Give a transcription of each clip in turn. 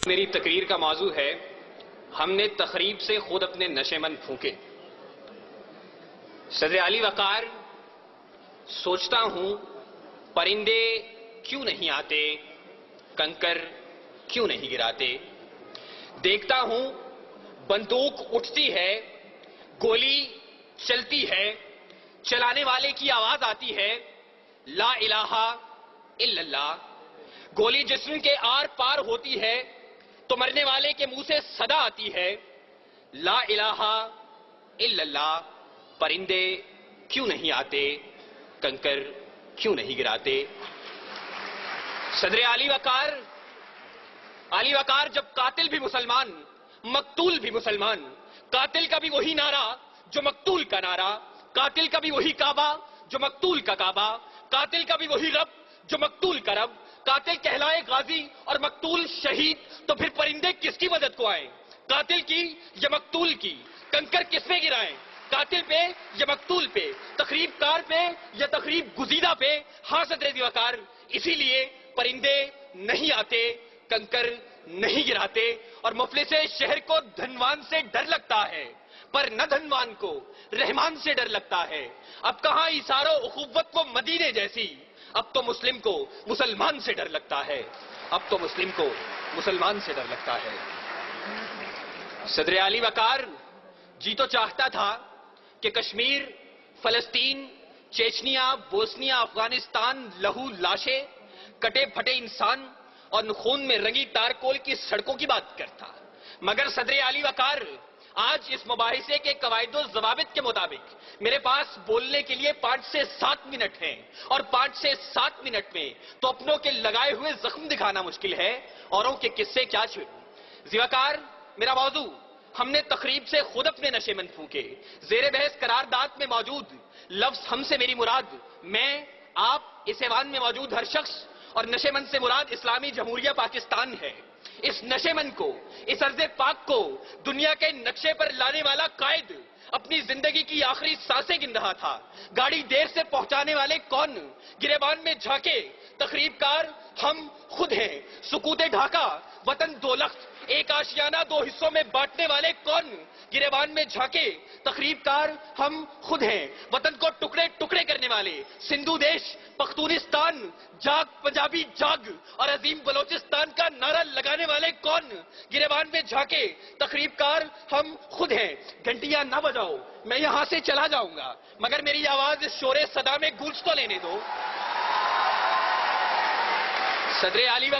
میری تقریر کا موضوع ہے ہم نے تخریب سے خود اپنے نشے مند پھونکے۔ صدر علی وقار، سوچتا ہوں پرندے کیوں نہیں آتے، کنکر کیوں نہیں گراتے۔ دیکھتا ہوں بندوق اٹھتی ہے، گولی چلتی ہے، چلانے والے کی آواز آتی ہے لا الہ الا اللہ۔ گولی جسم کے آر پار ہوتی ہے تو مرنے والے کے منہ سے صدا آتی ہے لا الہ الا اللہ۔ پرندے کیوں نہیں آتے، کنکر کیوں نہیں گراتے۔ صدر علی وقار جب قاتل بھی مسلمان، مقتول بھی مسلمان، قاتل کا بھی وہی نعرہ جو مقتول کا نعرہ، قاتل کا بھی وہی کعبہ جو مقتول کا کعبہ، قاتل کا بھی وہی رب جو مقتول کا رب، قاتل کہلائے غازی اور مقتول شہید، تو پھر پرندے کس کی مدد کو آئیں، قاتل کی یا مقتول کی؟ کنکر کس پہ گرائیں، قاتل پہ یا مقتول پہ، تخریب کار پہ یا تخریب گزیدہ پہ؟ ہاں صدر علی وقار، اسی لیے پرندے نہیں آتے، کنکر نہیں گراتے، اور مفلس شہر کو دھنوان سے ڈر لگتا ہے پر نہ دھنوان کو رحمان سے ڈر لگتا ہے۔ اب کہاں ایثار و اخوت کو مدینے جیسی، اب تو مسلم کو مسلمان سے ڈر لگتا ہے، اب تو مسلم کو مسلمان سے ڈر لگتا ہے۔ صدر علی وقار، جی تو چاہتا تھا کہ کشمیر، فلسطین، چیچنیا، بوسنیا، افغانستان، لہو لاشیں، کٹے پھٹے انسان اور خون میں رنگی تارکول کی سڑکوں کی بات کرتا، مگر صدر علی وقار آج اس مباحثے کے قواعد و ضوابط کے مطابق میرے پاس بولنے کے لیے 5 سے 7 منٹ ہیں، اور 5 سے 7 منٹ میں تو اپنوں کے لگائے ہوئے زخم دکھانا مشکل ہے، اوروں کے قصے کیا چھوڑوں۔ ذی وقار، میرا موضوع ہم نے تخریب سے خود اپنے نشے مند پھونکے۔ زیر بحث قرارداد میں موجود لفظ ہم سے میری مراد میں، آپ، اس ایوان میں موجود ہر شخص، اور نشے مند سے مراد اسلامی جمہوریہ پاکستان ہے۔ اس نشے مند کو، اس ارض پاک کو دنیا کے نقشے پر لانے والا قائد اپنی زندگی کی آخری سانسیں گن رہا تھا۔ گاڑی دیر سے پہنچانے والے کون، گریبان میں جھانکے تخریب کار ہم خود ہیں۔ سکوت ڈھاکہ، وطن دو لخت، ایک آشیانہ 2 حصوں میں بانٹنے والے کون، گریبان میں جھانکے تخریب کار ہم خود ہیں۔ وطن کو ٹکڑے ٹکڑے کرنے والے سندھو دیش، پختونستان، جاگ پنجابی جاگ اور عظیم بلوچستان کا نعرہ لگانے والے کون، گریبان میں جھانکے تخریب کار ہم خود ہیں۔ گھنٹیاں نہ بجاؤ، میں یہاں سے چلا جاؤں گا، مگر میری آواز اس شور صدا میں گونج تو لینے دو۔ صدر علی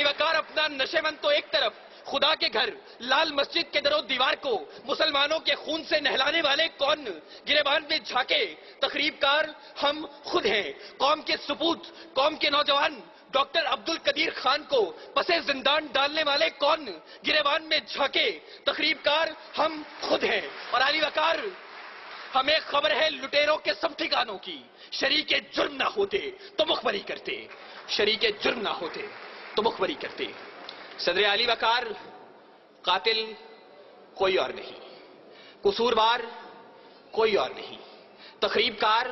وقار اپنا نشے مند تو ایک طرف، خدا کے گھر لال مسجد کے در و دیوار کو مسلمانوں کے خون سے نہلانے والے کون، گریبان میں جھانکے تخریب کار ہم خود ہیں۔ قوم کے سپوت، قوم کے نوجوان ڈاکٹر عبد القدیر خان کو پسے زندان ڈالنے والے کون، گریبان میں جھانکے تخریب کار ہم خود ہیں۔ اور علی وقار، ہمیں خبر ہے لٹیروں کے سب ٹھکانوں کی، شریک جرم نہ ہوتے تو مخبری کرتے، شریک جرم نہ ہوتے تو مخبری کرتے۔ صدر علی وقار، قاتل کوئی اور نہیں، قصوروار کوئی اور نہیں، تخریب کار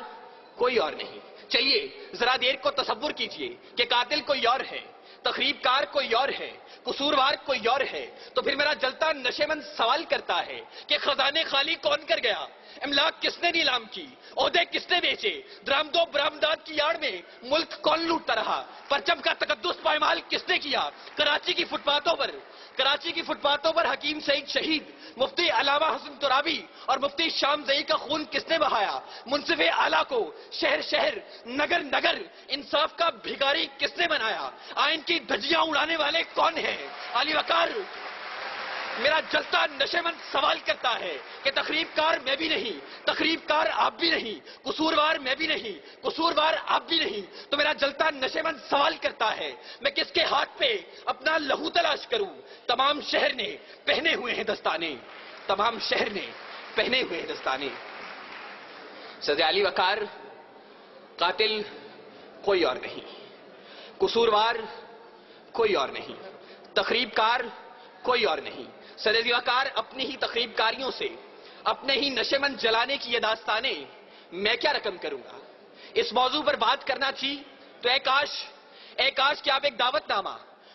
کوئی اور نہیں۔ چلیے ذرا دیر کو تصور کیجئے کہ قاتل کوئی اور ہے، تخریب کار کوئی اور ہے، قصوروار کوئی اور ہے، تو پھر میرا جلتا نشے مند سوال کرتا ہے کہ خزانے خالی کون کر گیا، املاک کس نے نیلام کی، عہدے کس نے بیچے، درآمد و برآمدات کی آڑ میں ملک کون لوٹتا رہا، پرچم کا تقدس پائمال کس نے کیا، کراچی کی فٹ پاتھوں پر حکیم سعید شہید، مفتی علامہ حسن ترابی اور مفتی شام زئی کا خون کس نے بہایا، منصف اعلیٰ کو شہر شہر نگر نگر انصاف کا بھکاری کس نے بنایا، آئین کی دھجیاں اڑانے والے کون ہیں؟ علی وقار، میرا جلتا نشے مند سوال کرتا ہے کہ تخریب کار میں بھی نہیں، تخریب کار آپ بھی نہیں، قصوروار میں بھی نہیں، قصوروار آپ بھی نہیں، تو میرا جلتا نشے مند سوال کرتا ہے میں کس کے ہاتھ پہ اپنا لہو تلاش کروں؟ تمام شہر نے پہنے ہوئے ہیں دستانے، تمام شہر نے پہنے ہوئے ہیں دستانے۔ صدر علی وقار، قاتل کوئی اور نہیں، قصوروار کوئی اور نہیں، تخریب کار کوئی اور نہیں۔ صدر علی وقار، اپنی ہی تخریب کاریوں سے، اپنے ہی نشے مند جلانے کی یہ داستانیں میں کیا رقم کروں گا؟ اس موضوع پر بات کرنا تھی تو اے کاش کہ آپ ایک دعوت نامہ